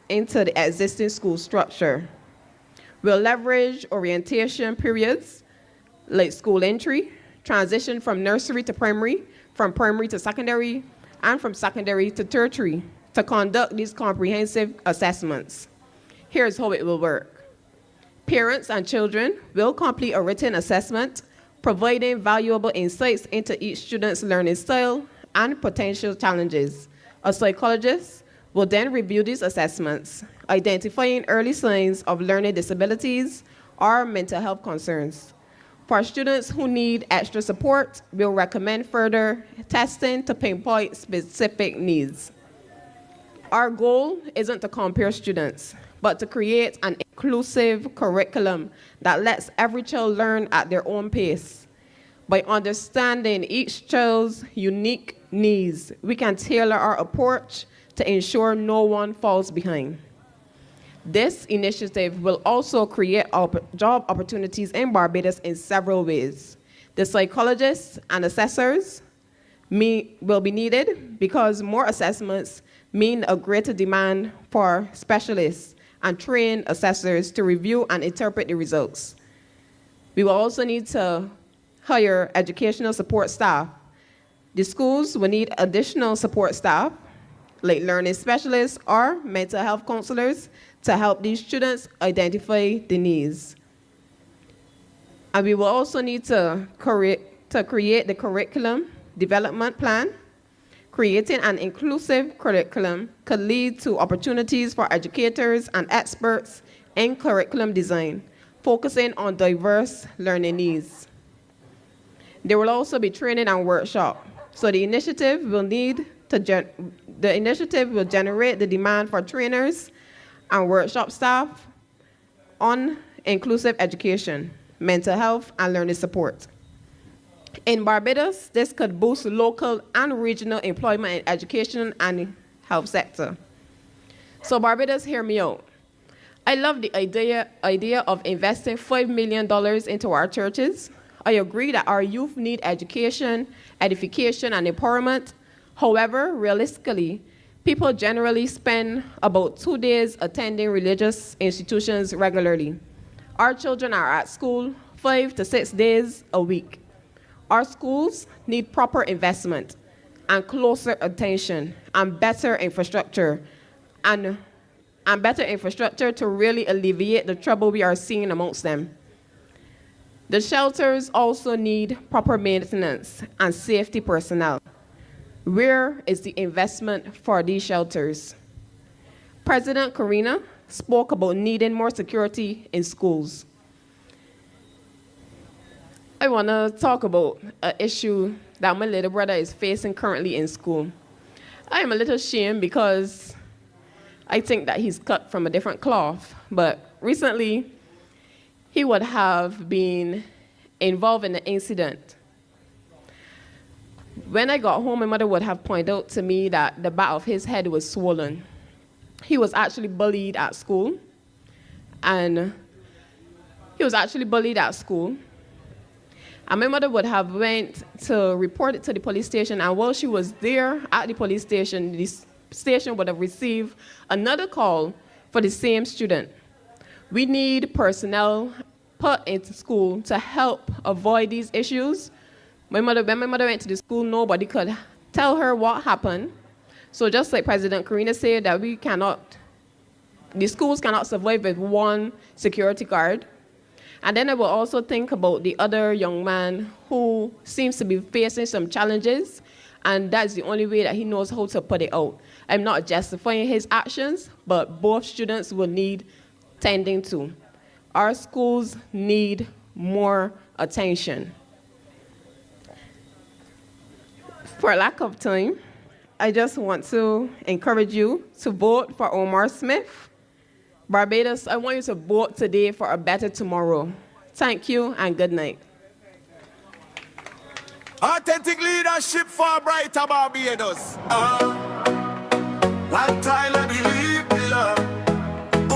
into the existing school structure. We'll leverage orientation periods like school entry, transition from nursery to primary, from primary to secondary, and from secondary to tertiary to conduct these comprehensive assessments. Here's how it will work. Parents and children will complete a written assessment, providing valuable insights into each student's learning style and potential challenges. A psychologist will then review these assessments, identifying early signs of learning disabilities or mental health concerns. For students who need extra support, we'll recommend further testing to pinpoint specific needs. Our goal isn't to compare students, but to create an inclusive curriculum that lets every child learn at their own pace. By understanding each child's unique needs, we can tailor our approach to ensure no one falls behind. This initiative will also create job opportunities in Barbados in several ways. The psychologists and assessors will be needed because more assessments mean a greater demand for specialists and trained assessors to review and interpret the results. We will also need to hire educational support staff. The schools will need additional support staff, like learning specialists or mental health counselors, to help these students identify the needs. And we will also need to create the curriculum development plan. Creating an inclusive curriculum could lead to opportunities for educators and experts in curriculum design, focusing on diverse learning needs. There will also be training and workshop. So the initiative will generate the demand for trainers and workshop staff on inclusive education, mental health, and learning support. In Barbados, this could boost local and regional employment in education and health sector. So Barbados, hear me out. I love the idea of investing $5 million into our churches. I agree that our youth need education, edification, and empowerment. However, realistically, people generally spend about 2 days attending religious institutions regularly. Our children are at school 5 to 6 days a week. Our schools need proper investment and closer attention and better infrastructure to really alleviate the trouble we are seeing amongst them. The shelters also need proper maintenance and safety personnel. Where is the investment for these shelters? President Karina spoke about needing more security in schools. I want to talk about an issue that my little brother is facing currently in school. I am a little ashamed because I think that he's cut from a different cloth, but recently he would have been involved in an incident. When I got home, my mother would have pointed out to me that the back of his head was swollen. He was actually bullied at school, and my mother would have went to report it to the police station, and while she was there at the police station, the station would have received another call for the same student. We need personnel put into school to help avoid these issues. When my mother went to the school, nobody could tell her what happened. So just like President Karina said, that the schools cannot survive with one security guard. And then I will also think about the other young man who seems to be facing some challenges, and that's the only way that he knows how to put it out. I'm not justifying his actions, but both students will need tending to. Our schools need more attention. For lack of time, I just want to encourage you to vote for Omar Smith. Barbados, I want you to vote today for a better tomorrow. Thank you and good night. Authentic leadership for a brighter Barbados. Like Tyler